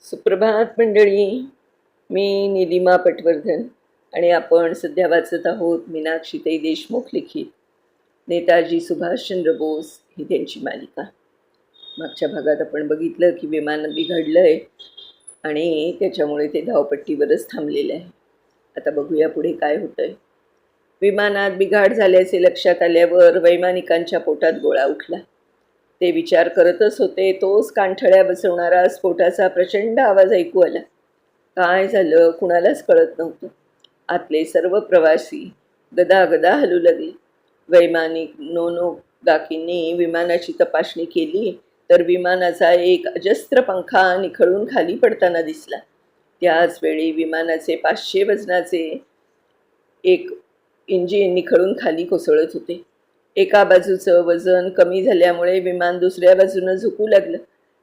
सुप्रभात मंडळी. मी निलिमा पटवर्धन आणि आपण सध्या वाचत आहोत मीनाक्षीताई देशमुख लिखित नेताजी सुभाषचंद्र बोस ही त्यांची मालिका. मागच्या भागात आपण बघितलं की विमान बिघडलं आहे आणि त्याच्यामुळे ते धावपट्टीवरच थांबलेलं आहे. आता बघूया पुढे काय होतं आहे. विमानात बिघाड झाल्याचे लक्षात आल्यावर वैमानिकांच्या पोटात गोळा उठला. ते विचार करतच होते तोच कानठळ्या बसवणारा स्फोटाचा प्रचंड आवाज ऐकू आला. काय झालं कुणालाच कळत नव्हतं. आतले सर्व प्रवासी गदागदा हलू लागले. वैमानिक नोनोगाकींनी विमानाची तपासणी केली तर विमानाचा एक अजस्त्र पंखा निखळून खाली पडताना दिसला. त्याच वेळी विमानाचे 500 वजनाचे एक इंजिन निखळून खाली कोसळत होते. एका बाजूचं वजन कमी झाल्यामुळे विमान दुसऱ्या बाजूनं झुकू लागलं.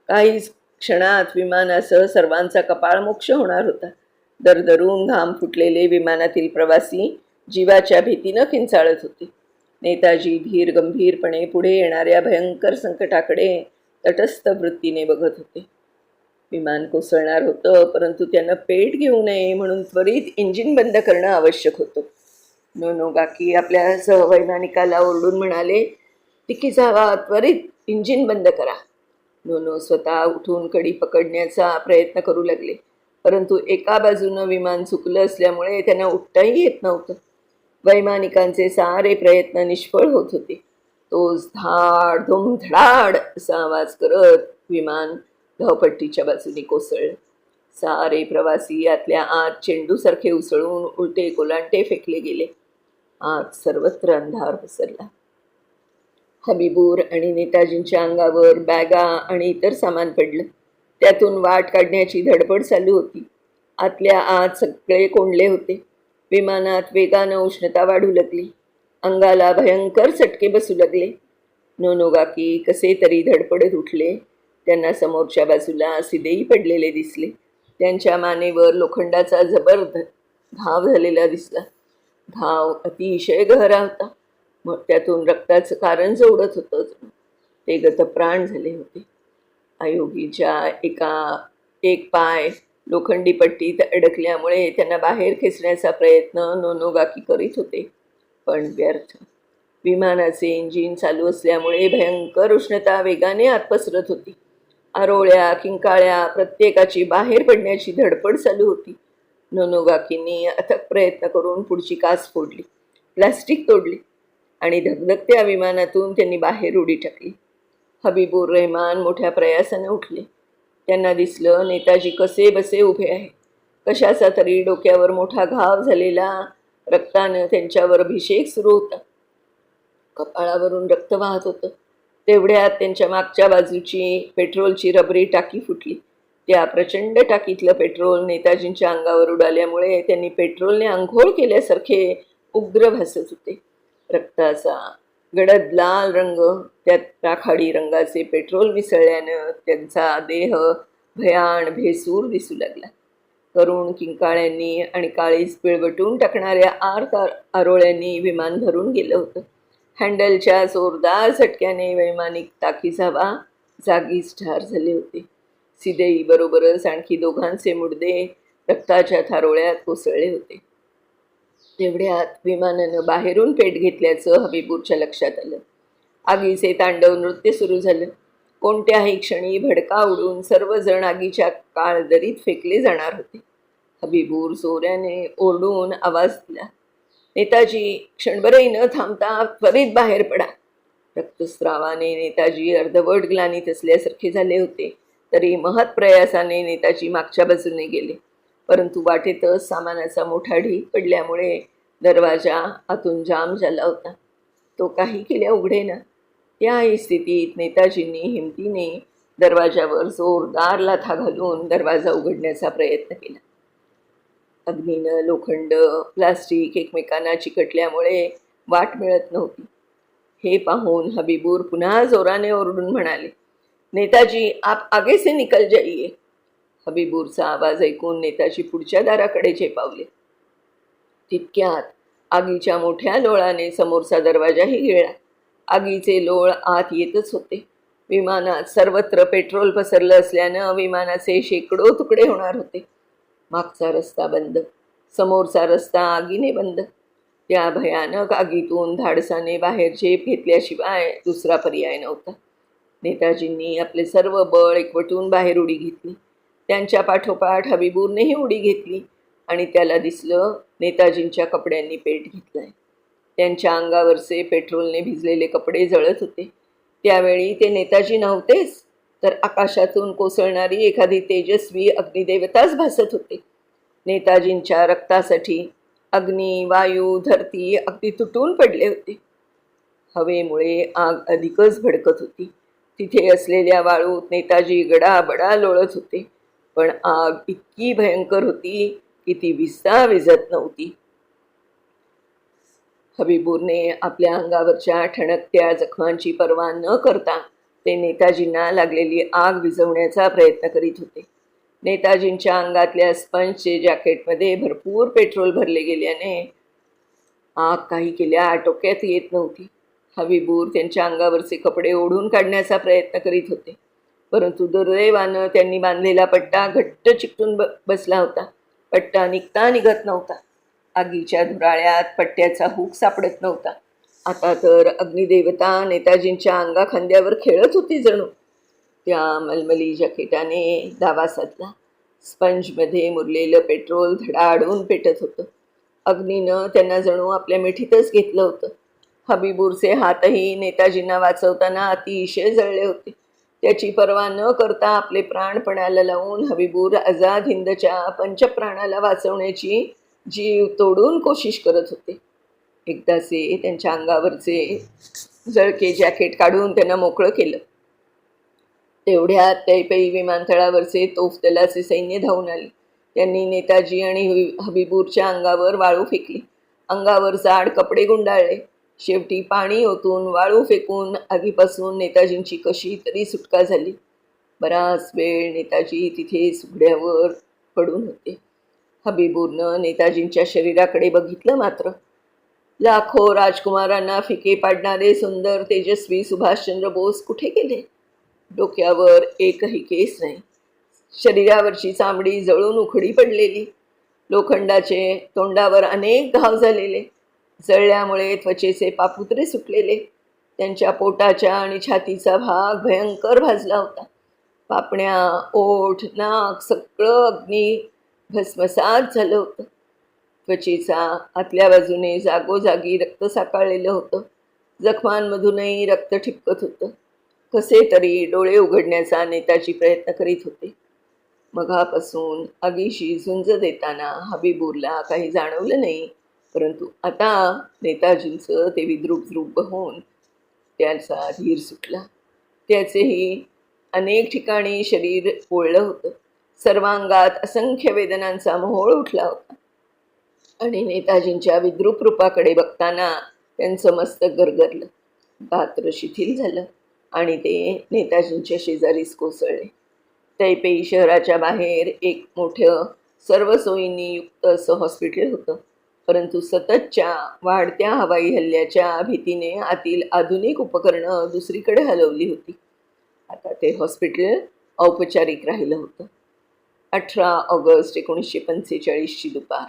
काही क्षणात विमानासह सर्वांचा कपाळमोक्ष होणार होता. दरदरून घाम फुटलेले विमानातील प्रवासी जीवाच्या भीतीनं किंचाळत होते. नेताजी धीर गंभीरपणे पुढे येणाऱ्या भयंकर संकटाकडे तटस्थ वृत्तीने बघत होते. विमान कोसळणार होतं, परंतु त्यानं पेट घेऊ नये म्हणून त्वरित इंजिन बंद करणं आवश्यक होतं. नोनोगाकी आपल्या सहवैमानिकाला ओरडून म्हणाले, "टिकी जावा, त्वरित इंजिन बंद करा." नोनो स्वतः उठून कडी पकडण्याचा प्रयत्न करू लागले, परंतु एका बाजूनं विमान झुकलं असल्यामुळे त्यांना उठताही येत नव्हतं. वैमानिकांचे सारे प्रयत्न निष्फळ होत होते. तोच धाड धुम धडाड असा आवाज करत विमान धावपट्टीच्या बाजूने कोसळलं. सारे प्रवासी यातल्या आत चेंडूसारखे उसळून उलटे कोलांटे फेकले गेले. आत सर्वत्र अंधार पसरला. हबीबूर आणि नेताजींच्या अंगावर बॅगा आणि इतर सामान पडलं. त्यातून वाट काढण्याची धडपड चालू होती. आतल्या आत सगळे कोंडले होते. विमानात वेगानं उष्णता वाढू लागली. अंगाला भयंकर चटके बसू लागले. नोनोगाकी कसे तरी धडपडत उठले. त्यांना समोरच्या बाजूला सिदेई पडलेले दिसले. त्यांच्या मानेवर लोखंडाचा जबर घाव झालेला दिसला. घाव अतिशय गहरा होता. मग त्यातून रक्ताचं कारंज उडत होतं. ते गतप्राण झाले होते. आयोगीच्या एक पाय लोखंडी पट्टीत अडकल्यामुळे त्यांना बाहेर खेचण्याचा प्रयत्न नोनोगाकी करीत होते, पण व्यर्थ. विमानाचे इंजिन चालू असल्यामुळे भयंकर उष्णता वेगाने आत पसरत होती. आरोळ्या किंकाळ्या प्रत्येकाची बाहेर पडण्याची धडपड चालू होती. नोनोगाकींनी अथक प्रयत्न करून पुढची काच फोडली, प्लास्टिक तोडली आणि धगधगत्या विमानातून त्यांनी बाहेर उडी टाकली. हबीबूर रहमान मोठ्या प्रयासाने उठले. त्यांना दिसलं नेताजी कसे बसे उभे आहेत. कशाचा तरी डोक्यावर मोठा घाव झालेला. रक्तानं त्यांच्यावर अभिषेक सुरू होता. कपाळावरून रक्त वाहत होतं. तेवढ्यात त्यांच्या मागच्या बाजूची पेट्रोलची रबरी टाकी फुटली. त्या प्रचंड टाकीतलं पेट्रोल नेताजींच्या अंगावर उडाल्यामुळे त्यांनी पेट्रोलने आंघोळ केल्यासारखे उग्र भासत होते. रक्ताचा गडद लाल रंग त्यात राखाडी रंगाचे पेट्रोल मिसळल्यानं त्यांचा देह भयान भेसूर दिसू लागला. करुण किंकाळ्यांनी आणि काळीज पिळवटून टाकणाऱ्या आरोळ्यांनी विमान भरून गेलं होतं. हँडलच्या जोरदार झटक्याने वैमानिक ताकीजावा जागीच ठार झाले होते. सिदेई बरोबरच आणखी दोघांचे मुडदे रक्ताच्या थारोळ्यात कोसळले होते. तेवढ्यात विमानानं बाहेरून पेट घेतल्याचं हबीबूरच्या लक्षात आलं. आगीचे तांडव नृत्य सुरू झालं. कोणत्याही क्षणी भडका उडून सर्वजण आगीच्या काळदरीत फेकले जाणार होते. हबीबूर जोराने ओरडून आवाज दिला, "नेताजी, क्षणभरही न थांबता त्वरित बाहेर पडा." रक्तस्रावाने नेताजी अर्धवट ग्लानीत असल्यासारखे झाले होते. तरी महत् प्रयासाने नेताजी मागच्या बाजूने गेले, परंतु वाटेतच सामानाचा मोठा ढीग पडल्यामुळे दरवाजा आतून जाम झाला होता. तो काही केल्या उघडेना. त्याही स्थितीत नेताजींनी हिमतीने दरवाजावर जोरदार लाथा घालून दरवाजा उघडण्याचा प्रयत्न केला. अग्नीनं लोखंड प्लास्टिक एकमेकांना चिकटल्यामुळे वाट मिळत नव्हती. हे पाहून हबीबूर पुन्हा जोराने ओरडून म्हणाले, "नेताजी, आप आगे से निकल जाइए." हबीबूरचा आवाज ऐकून नेताजी पुढच्या दाराकडे झेपावले. तितक्यात आगीच्या मोठ्या लोळाने समोरचा दरवाजाही गिळला. आगीचे लोळ आत येतच होते. विमानात सर्वत्र पेट्रोल पसरलं असल्यानं विमानाचे शेकडो तुकडे होणार होते. मागचा रस्ता बंद, समोरचा रस्ता आगीने बंद. त्या भयानक आगीतून धाडसाने बाहेर झेप घेतल्याशिवाय दुसरा पर्याय नव्हता. नेताजींनी आपले सर्व बळ एकवटून बाहेर उडी घेतली. त्यांच्या पाठोपाठ हबीबूरनेही उडी घेतली आणि त्याला दिसलं नेताजींच्या कपड्यांनी पेट घेतलाय. त्यांच्या अंगावरचे पेट्रोलने भिजलेले कपडे जळत होते. त्यावेळी ते नेताजी नव्हतेच, तर आकाशातून कोसळणारी एखादी तेजस्वी अग्निदेवताच भासत होते. नेताजींच्या रक्तासाठी अग्नी, वायू, धरती अगदी तुटून पडले होते. हवेमुळे आग अधिकच भडकत होती. तिथे असलेल्या वाळूत नेताजी गडाबडा लोळत होते. पण आग इतकी भयंकर होती की ती विजता विझत नव्हती. हबीबूरने आपल्या अंगावरच्या ठणकत्या जखमांची पर्वा न करता ते नेताजींना लागलेली आग विझवण्याचा प्रयत्न करीत होते. नेताजींच्या अंगातल्या स्पंजचे जॅकेटमध्ये भरपूर पेट्रोल भरले गेल्याने आग काही केल्या आटोक्यात येत नव्हती. हबीबूर त्यांच्या अंगावरचे कपडे ओढून काढण्याचा प्रयत्न करीत होते, परंतु दुर्दैवानं त्यांनी बांधलेला पट्टा घट्ट चिकटून बसला होता. पट्टा निघत नव्हता. आगीच्या धुराळ्यात पट्ट्याचा हुक सापडत नव्हता. आता तर अग्निदेवता नेताजींच्या अंगाखांद्यावर खेळत होती जणू. त्या मलमली जॅकेटाने दावा साधला. स्पंजमध्ये मुरलेलं पेट्रोल धडाडून पेटत होतं. अग्नीनं त्यांना जणू आपल्या मिठीतच घेतलं होतं. हबीबूरचे हातही नेताजींना वाचवताना अतिशय जळले होते. त्याची पर्वा न करता आपले प्राण पणाला लावून हबीबूर आझाद हिंदच्या पंचप्राणाला वाचवण्याची जीव तोडून कोशिश करत होते. एकदाचे त्यांच्या अंगावरचे जळके जॅकेट काढून त्यांना मोकळं केलं. तेवढ्यात तैपई विमानतळावरचे तोफदलाचे सैन्य धावून आले. त्यांनी नेताजी आणि हबीबूरच्या अंगावर वाळू फेकली. अंगावर जाड कपडे गुंडाळले. शेवटी पाणी ओतून वाळू फेकून आगीपासून नेताजींची कशी तरी सुटका झाली. बराच वेळ नेताजी तिथे सुगड्यावर पडून होते. हबीबूरनं नेताजींच्या शरीराकडे बघितलं मात्र. लाखो राजकुमारांना फिके पाडणारे सुंदर तेजस्वी सुभाषचंद्र बोस कुठे गेले? डोक्यावर एकही केस नाही. शरीरावरची चामडी जळून उखडी पडलेली. लोखंडाचे तोंडावर अनेक घाव झालेले. जळल्यामुळे त्वचेचे पापुत्रे सुटलेले. त्यांच्या पोटाच्या आणि छातीचा भाग भयंकर भाजला होता. पापण्या, ओठ, नाक सगळं अग्नी भस्मसात झालं होतं. त्वचेचा आतल्या बाजूने जागोजागी रक्त साकाळलेलं होतं. जखमांमधूनही रक्त ठिपकत होतं. कसे तरी डोळे उघडण्याचा नेताजी प्रयत्न करीत होते. मघापासून आगीशी झुंज देताना हबीबूरला काही जाणवलं नाही, परंतु आता नेताजींचं ते विद्रूप होऊन त्याचा धीर सुटला. त्याचेही अनेक ठिकाणी शरीर पोळलं होतं. सर्वांगात असंख्य वेदनांचा मोहोळ उठला होता आणि नेताजींच्या विद्रूप रूपाकडे बघताना त्यांचं मस्तक गरगरलं. गात्र शिथिल झालं आणि ते नेताजींच्या शेजारीच कोसळले. तैपेई शहराच्या बाहेर एक मोठं सर्व सोयींनी युक्त असं हॉस्पिटल होतं, परंतु सततच्या वाढत्या हवाई हल्ल्याच्या भीतीने आतील आधुनिक उपकरणं दुसरीकडे हलवली होती. आता ते हॉस्पिटल औपचारिक राहिलं होतं. 18 ऑगस्ट 1945ची दुपार.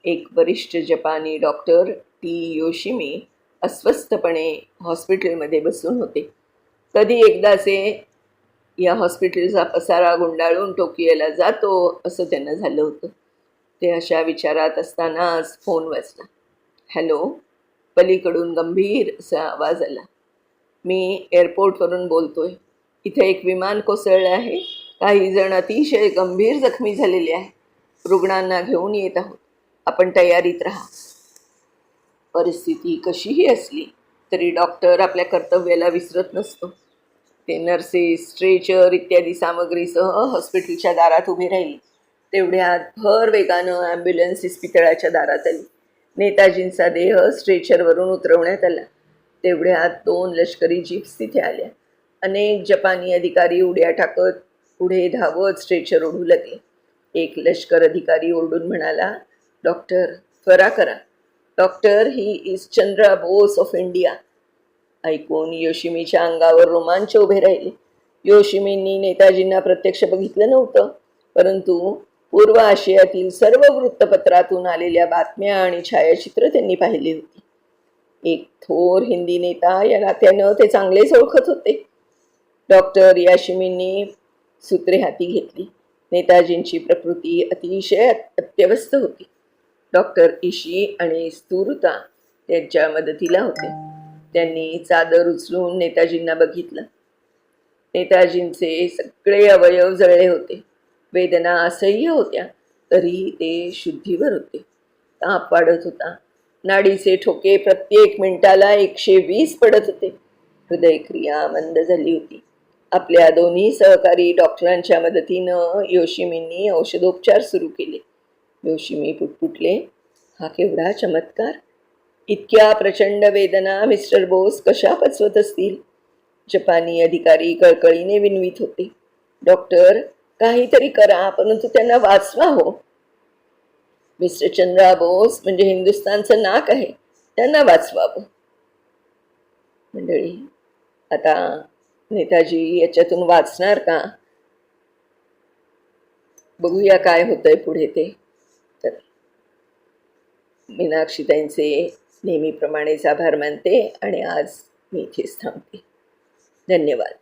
एक वरिष्ठ जपानी डॉक्टर टी योशिमी अस्वस्थपणे हॉस्पिटलमध्ये बसून होते. कधी एकदाचे या हॉस्पिटलचा पसारा गुंडाळून टोकियोला जातो असं त्यांना झालं होतं. ते अशा विचारात असतानाच फोन वाजला. हॅलो, पलीकडून गंभीर असा आवाज आला. मी एअरपोर्टवरून बोलतोय. इथे एक विमान कोसळलं आहे. काही जण अतिशय गंभीर जखमी झालेले आहे. रुग्णांना घेऊन येत आहोत. आपण तयारीत राहा. परिस्थिती कशीही असली तरी डॉक्टर आपल्या कर्तव्याला विसरत नसतो. ते नर्सेस, स्ट्रेचर इत्यादी सामग्रीसह हॉस्पिटलच्या दारात उभे राहिली. तेवढ्यात भर वेगानं ॲम्ब्युलन्स इस्पितळाच्या दारात आली. नेताजींचा देह स्ट्रेचरवरून उतरवण्यात आला. तेवढ्यात 2 लष्करी जीप्स तिथे आल्या. अनेक जपानी अधिकारी उड्या टाकत पुढे धावत स्ट्रेचर ओढू लागले. एक लष्कर अधिकारी ओरडून म्हणाला, डॉक्टर त्वरा करा. Doctor, he is Chandra Bose of India. ऐकून योशिमीच्या अंगावर रोमांच उभे राहिले. योशिमींनी नेताजींना प्रत्यक्ष बघितलं नव्हतं, परंतु पूर्व आशियातील सर्व वृत्तपत्रातून आलेल्या बातम्या आणि छायाचित्र त्यांनी पाहिली होती. एक थोर हिंदी नेता या नात्यानं ते चांगलेच ओळखत होते. डॉक्टर याशिमींनी सूत्रे हाती घेतली. नेताजींची प्रकृती अतिशय अत्यवस्थ होती. डॉक्टर इशी आणि स्तुरुता त्यांच्या मदतीला होते. त्यांनी चादर उचलून नेताजींना बघितलं. नेताजींचे सगळे अवयव जळले होते. वेदना असह्य होत्या, तरी ते शुद्धीवर होते. ताप वाढत होता. नाडीचे ठोके प्रत्येक मिनिटाला 120 पडत होते. हृदयक्रिया मंद झाली होती. आपल्या दोन्ही सहकारी डॉक्टरांच्या मदतीनं योशिमींनी औषधोपचार सुरू केले. योशिमी पुटपुटले, हा केवढा चमत्कार! इतक्या प्रचंड वेदना मिस्टर बोस कशा पचवत असतील? जपानी अधिकारी कळकळीने विनवित होते. डॉक्टर, काहीतरी करा, परंतु त्यांना वाचवा हो. मिस्टर चंद्रा बोस म्हणजे हिंदुस्थानचं नाक आहे, त्यांना वाचवावं. मंडळी, आता नेताजी याच्यातून वाचणार का? बघूया काय होतंय पुढे ते. तर मीनाक्षीताईंचे नेहमीप्रमाणेच आभार मानते आणि आज मी इथेच थांबते. धन्यवाद.